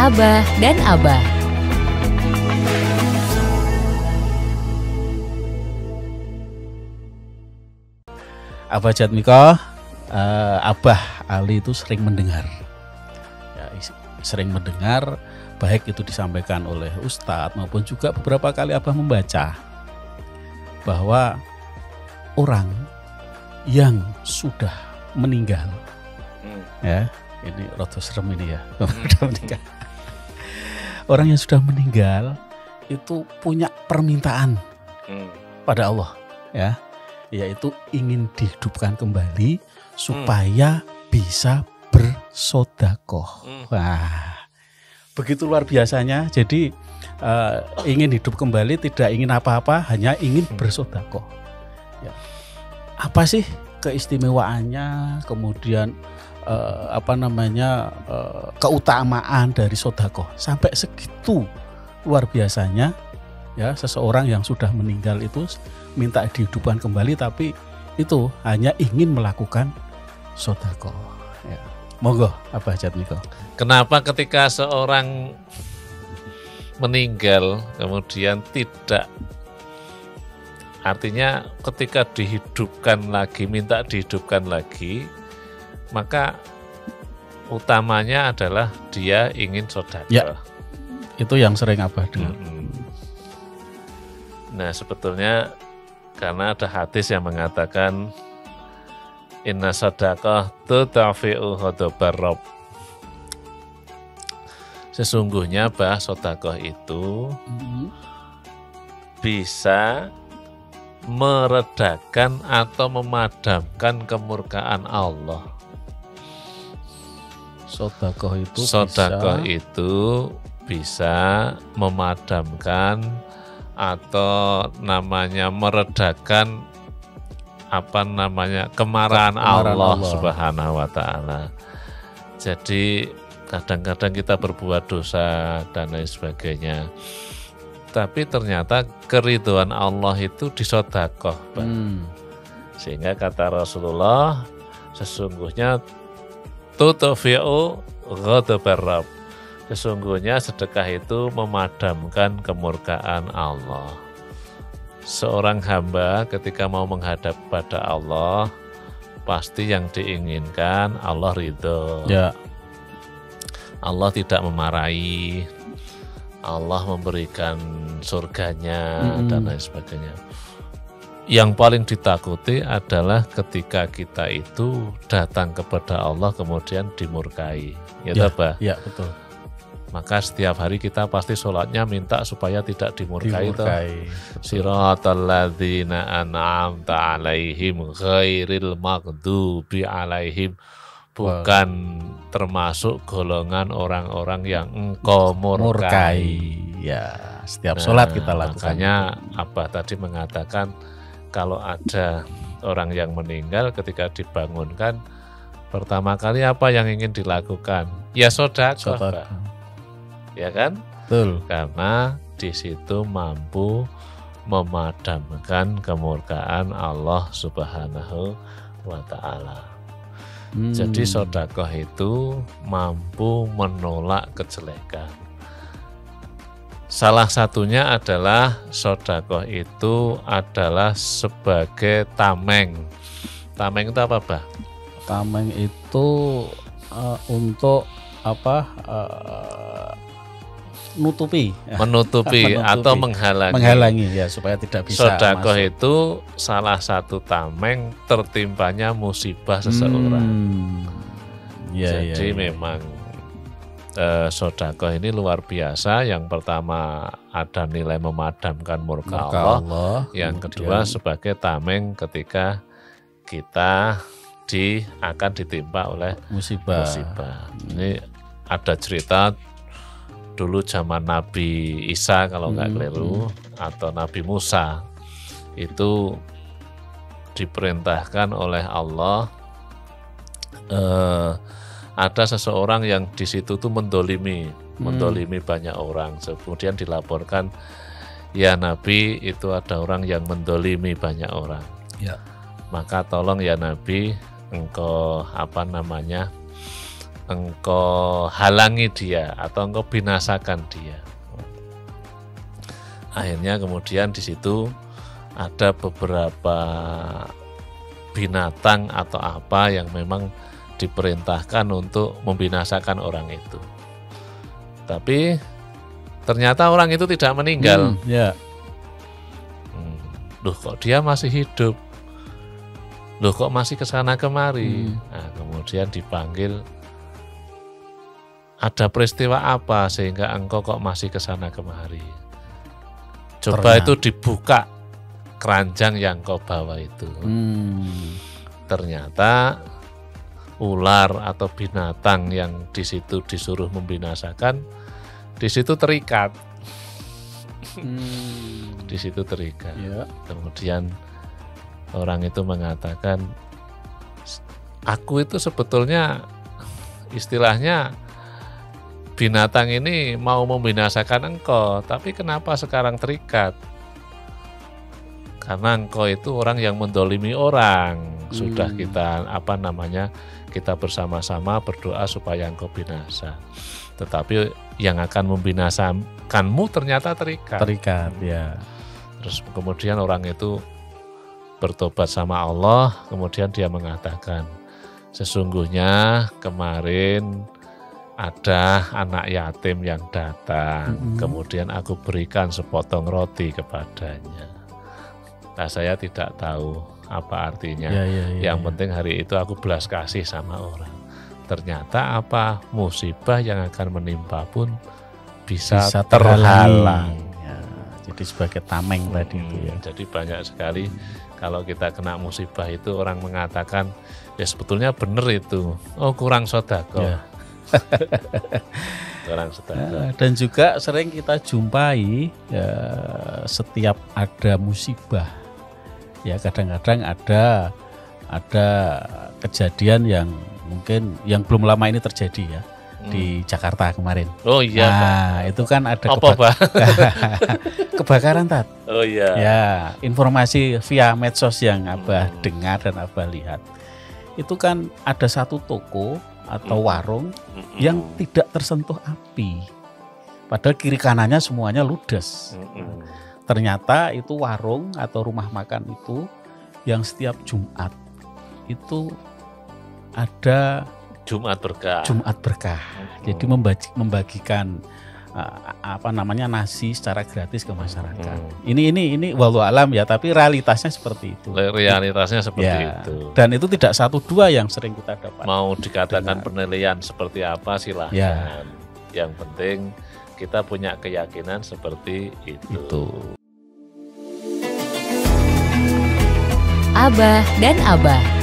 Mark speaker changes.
Speaker 1: Abah dan Abah.
Speaker 2: Abah Jatmiko, Abah Ali itu sering mendengar, ya, sering mendengar, baik itu disampaikan oleh Ustadz maupun juga beberapa kali Abah membaca bahwa orang yang sudah meninggal, ya ini rada serem ini ya, sudah meninggal. Orang yang sudah meninggal itu punya permintaan pada Allah, ya. Yaitu ingin dihidupkan kembali supaya bisa bersodakoh. Wah, begitu luar biasanya. Jadi ingin hidup kembali, tidak ingin apa-apa, hanya ingin bersodakoh. Ya. Apa sih keistimewaannya? Kemudian keutamaan dari sodakoh sampai segitu luar biasanya. Ya, seseorang yang sudah meninggal itu minta dihidupkan kembali, tapi itu hanya ingin melakukan sodakoh. Ya. Monggo, Abah Jatmiko.
Speaker 3: Kenapa ketika seorang meninggal kemudian tidak, artinya ketika dihidupkan lagi, minta dihidupkan lagi, maka utamanya adalah dia ingin sodakoh.
Speaker 2: Ya, itu yang sering Abah dengar.
Speaker 3: Nah, sebetulnya karena ada hadis yang mengatakan inna sadaqah tudfi'u ghadabar rabb. Sesungguhnya sodakoh itu bisa meredakan atau memadamkan kemurkaan Allah.
Speaker 2: Sodakoh
Speaker 3: itu bisa memadamkan atau namanya meredakan kemarahan Allah Subhanahu wa taala. Jadi kadang-kadang kita berbuat dosa dan lain sebagainya. Tapi ternyata keridhaan Allah itu di sedekah, Pak. Sehingga kata Rasulullah, sesungguhnya tutfi'u ghadabar rabb. Sesungguhnya sedekah itu memadamkan kemurkaan Allah. Seorang hamba ketika mau menghadap pada Allah, pasti yang diinginkan Allah ridho.
Speaker 2: Ya.
Speaker 3: Allah tidak memarahi, Allah memberikan surganya dan lain sebagainya. Yang paling ditakuti adalah ketika kita itu datang kepada Allah kemudian dimurkai. Ya, Pak?
Speaker 2: Ya, betul.
Speaker 3: Maka setiap hari kita pasti sholatnya minta supaya tidak dimurkai.
Speaker 2: Siratal
Speaker 3: ladzina an'amta alaihim ghairil maghdubi alaihim. Bukan termasuk golongan orang-orang yang engkau murkai.
Speaker 2: Ya, setiap sholat kita lakukan.
Speaker 3: Makanya Abah tadi mengatakan kalau ada orang yang meninggal ketika dibangunkan, pertama kali apa yang ingin dilakukan? Ya sedekah, Pak. Ya kan?
Speaker 2: Betul.
Speaker 3: Karena di situ mampu memadamkan kemurkaan Allah Subhanahu wa taala. Jadi sedekah itu mampu menolak kejelekan. Salah satunya adalah sedekah itu adalah sebagai tameng. Tameng itu apa, Pak?
Speaker 2: Tameng itu untuk menutupi
Speaker 3: atau menghalangi
Speaker 2: ya, supaya tidak bisa
Speaker 3: sedekah
Speaker 2: masuk.
Speaker 3: itu salah satu tameng tertimpanya musibah seseorang. Jadi memang sedekah ini luar biasa. Yang pertama ada nilai memadamkan murka Allah. Yang kedua sebagai tameng ketika kita akan ditimpa oleh musibah. Ini ada cerita dulu zaman Nabi Isa kalau nggak keliru, atau Nabi Musa, itu diperintahkan oleh Allah, ada seseorang yang di situ tuh mendolimi banyak orang. Kemudian dilaporkan, ya Nabi, itu ada orang yang mendolimi banyak orang. Ya. Maka tolong ya Nabi, engkau engkau halangi dia atau engkau binasakan dia. Akhirnya kemudian di situ ada beberapa binatang atau apa yang memang diperintahkan untuk membinasakan orang itu. Tapi ternyata orang itu tidak meninggal. Loh kok dia masih hidup? Loh kok masih kesana kemari? Nah, kemudian dipanggil, ada peristiwa apa sehingga engkau kok masih kesana kemari? Coba itu dibuka keranjang yang kau bawa itu. Ternyata ular atau binatang yang di situ disuruh membinasakan, di situ terikat. Di situ terikat. Kemudian orang itu mengatakan, aku itu sebetulnya istilahnya binatang ini mau membinasakan engkau, tapi kenapa sekarang terikat? Karena engkau itu orang yang mendolimi orang. Sudah kita kita bersama-sama berdoa supaya engkau binasa. Tetapi yang akan membinasakanmu ternyata terikat. Terus kemudian orang itu bertobat sama Allah, kemudian dia mengatakan, sesungguhnya kemarin ada anak yatim yang datang, kemudian aku berikan sepotong roti kepadanya. Nah, saya tidak tahu apa artinya. Yang penting hari itu aku belas kasih sama orang. Ternyata apa musibah yang akan menimpa pun bisa terhalang.
Speaker 2: Jadi sebagai tameng tadi itu ya.
Speaker 3: Jadi banyak sekali kalau kita kena musibah itu orang mengatakan, ya sebetulnya benar itu. Oh, kurang sedekah.
Speaker 2: Dan juga sering kita jumpai setiap ada musibah, ya kadang-kadang ada kejadian yang mungkin yang belum lama ini terjadi ya di Jakarta kemarin.
Speaker 3: Oh iya.
Speaker 2: Nah, itu kan ada kebakaran Tat.
Speaker 3: Oh iya.
Speaker 2: Ya, informasi via medsos yang Abah dengar dan Abah lihat. Itu kan ada satu toko atau warung yang tidak tersentuh api, padahal kiri kanannya semuanya ludes. Ternyata itu warung atau rumah makan itu yang setiap Jumat itu ada
Speaker 3: Jumat berkah.
Speaker 2: Jadi membagikan nasi secara gratis ke masyarakat. Ini walau alam ya, tapi realitasnya seperti itu. Itu. Dan itu tidak 1-2 yang sering kita dapat.
Speaker 3: Mau dikatakan penilaian seperti apa silahkan. Yang penting kita punya keyakinan seperti itu.
Speaker 1: Abah dan Abah.